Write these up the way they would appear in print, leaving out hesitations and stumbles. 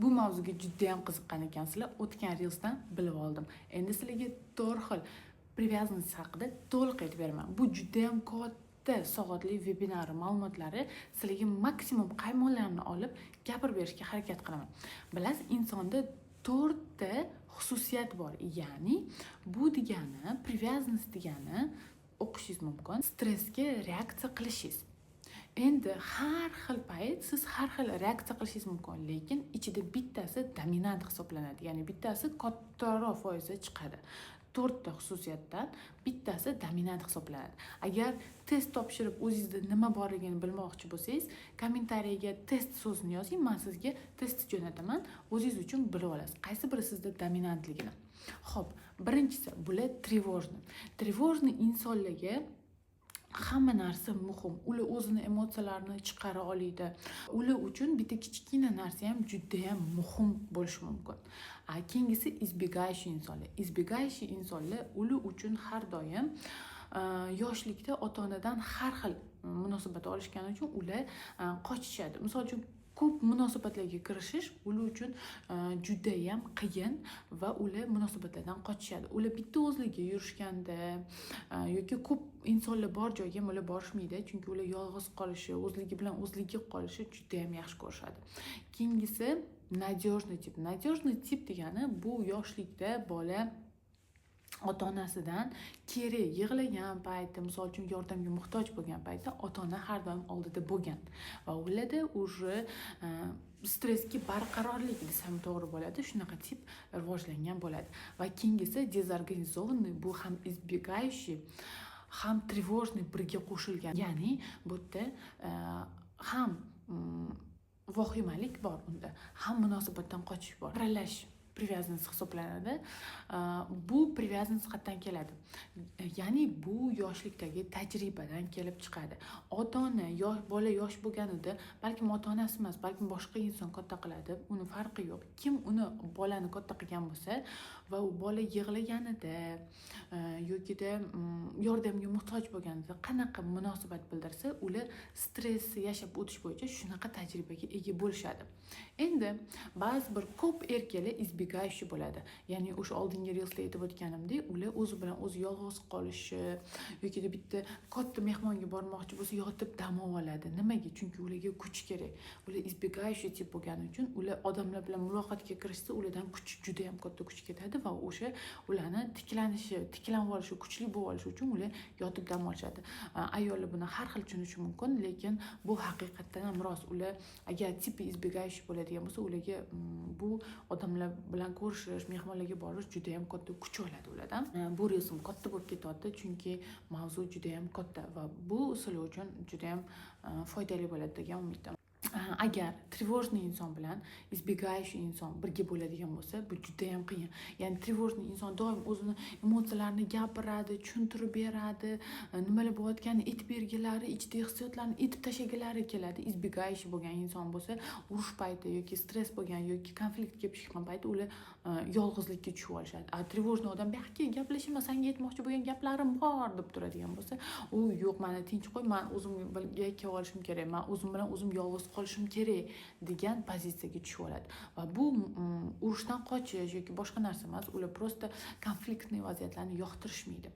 Bu mavzuga juda ham qiziqqan ekansizlar. O'tgan reelsdan bilib oldim. Endi sizlarga 4 xil привязанность haqida to'liq aytib beraman. Bu juda ham katta soatli webinar ma'lumotlari, sizlarga maksimum qaymoqlarni olib gapirib berishga harakat qilaman. Bilasiz, insonda 4 ta xususiyat bor. Ya'ni bu degani, привязанность degani o'qishingiz mumkin, stressga reaksiya qilishingiz. Endi har xil payt siz har xil reaksiya qilishingiz mumkin, lekin ichida bittasi dominant hisoblanadi. Ya'ni bittasi kattaroq foizi chiqadi. 4 ta xususiyatdan bittasi dominant hisoblanadi. Agar test topshirib o'zingizda nima borligini bilmoqchi bo'lsangiz, kommentariyaga test so'zini yozing, men sizga test jo'nataman, o'zingiz uchun bilib olasiz, qaysi biri sizda dominantligini. Xo'p, birinchisi bular тревожный. Тревожный insonlarga hamma narsa muhim. Ular o'zini emotsiyalarini chiqara oladi. Ular uchun bitta kichkina narsa ham juda ham muhim bo'lishi mumkin. Keyingisi избегающий insonlar. Избегающий insonlar ular uchun har doim yoshlikda ota-onadan har xil munosabat olishgani uchun ular qochishadi. Misol uchun ko'p munosabatlarga kirishish ular uchun juda ham qiyin va ular munosabatlardan qochishadi. Ular bitta o'zlariga yurishganda yoki ko'p insonlar bor joyga ular borishmaydi, chunki ular yolg'iz qolishi, o'zligi bilan o'zligi qolishi juda ham yaxshi ko'rishadi. Keyingisi надежный tip. Надежный tip degani bu yoshlikda bola ota-onasidan keri yig'lagan payti, misol uchun yordamga muhtoj bo'lgan paytda ota-ona har doim oldida bo'lgan va ularda уже stressga barqarorlik desam to'g'ri bo'ladi, shunaqa tip rivojlangan bo'ladi. Va keyingisi dezorganizovanный, bu ham избегающий, ham тревожный birga qo'shilgan. Ya'ni bu yerda ham vahimalik bor unda, ham munosabatdan qochish bor. Aralash привязанность hisoblanadi. Bu привязанность qayerdan keladi? Ya'ni bu yoshlikdagi tajribadan kelib chiqadi. Ota-ona bola yosh bo'lganida, balkim ota-onasi emas, balkim boshqa inson katta qiladi, uni farqi yo'q. Kim uni bolani katta qilgan bo'lsa va u bola yig'laganida yokida yordamga muhtoj bo'lganida qanaqa munosabat bildirsa, ular stressni yashab o'tish bo'yicha shunaqa tajribaga ega bo'lishadi. Endi ba'zi bir ko'p erkaklar избегающий bo'ladi. Ya'ni o'sha oldingi reelsda aytib o'tganimdek, ular o'zi bilan o'zi yolg'iz qolishi yoki bitta katta mehmonga bormoqchi bo'lsa, yotib dam oladi. Nimaga? Chunki ularga kuch kerak. Ular избегающий tip bo'lgani uchun ular odamlar bilan muloqotga kirishsa, ulardan kuch juda ham katta kuch ketadi va o'sha ularni tiklanib olishi, kuchli bo'lib olishi uchun ular yotib dam olishadi. Ayollar buni har xil tushunishi mumkin, lekin bu haqiqatdan ham rost. Ular agar tipi избегающий bo'ladigan bo'lsa, ularga bu odamlar bilan ko'rishish, mehmonlarga borish juda ham katta kuch oladi ulardan. Bu resim katta bo'lib ketadi, chunki mavzu juda ham katta va bu sizlar uchun juda ham foydali bo'ladi degan umiddaman. Agar тревожный inson bilan избегающий inson birga bo'ladigan bo'lsa, bu juda ham qiyin. Ya'ni тревожный inson doim o'zini emotsiyalarini gapiradi, tushuntirib beradi, nimalar bo'layotganini aytib bergilari, ichidagi hissiyotlarni aytib tashlagalari keladi. избегающий bo'lgan inson bo'lsa, urush payti yoki stress bo'lgan yoki konflikt kelib chiqqan payti ular yolg'izlikka tushib olishadi. Тревожный odam "Baxki, gaplashma, senga aytmoqchi bo'lgan gaplarim bor" deb turadigan bo'lsa, u "Yo'q, meni tinch qo'y, men o'zimga kelib olishim kerak, men o'zim bilan o'zim yolg'iz qolishim kerak" degan pozitsiyaga tushib oladi. Va bu urushdan qochish yoki boshqa narsa emas, ular prosta konfliktli vaziyatlarni yoqtirishmaydi.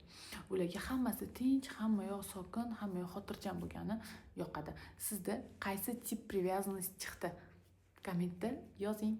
Ularga hammasi tinch, hamma yoq sokin, hamma yoq xotirjam bo'lgani yoqadi. Sizda qaysi tip привязанность chiqdi? Kommentda yozing.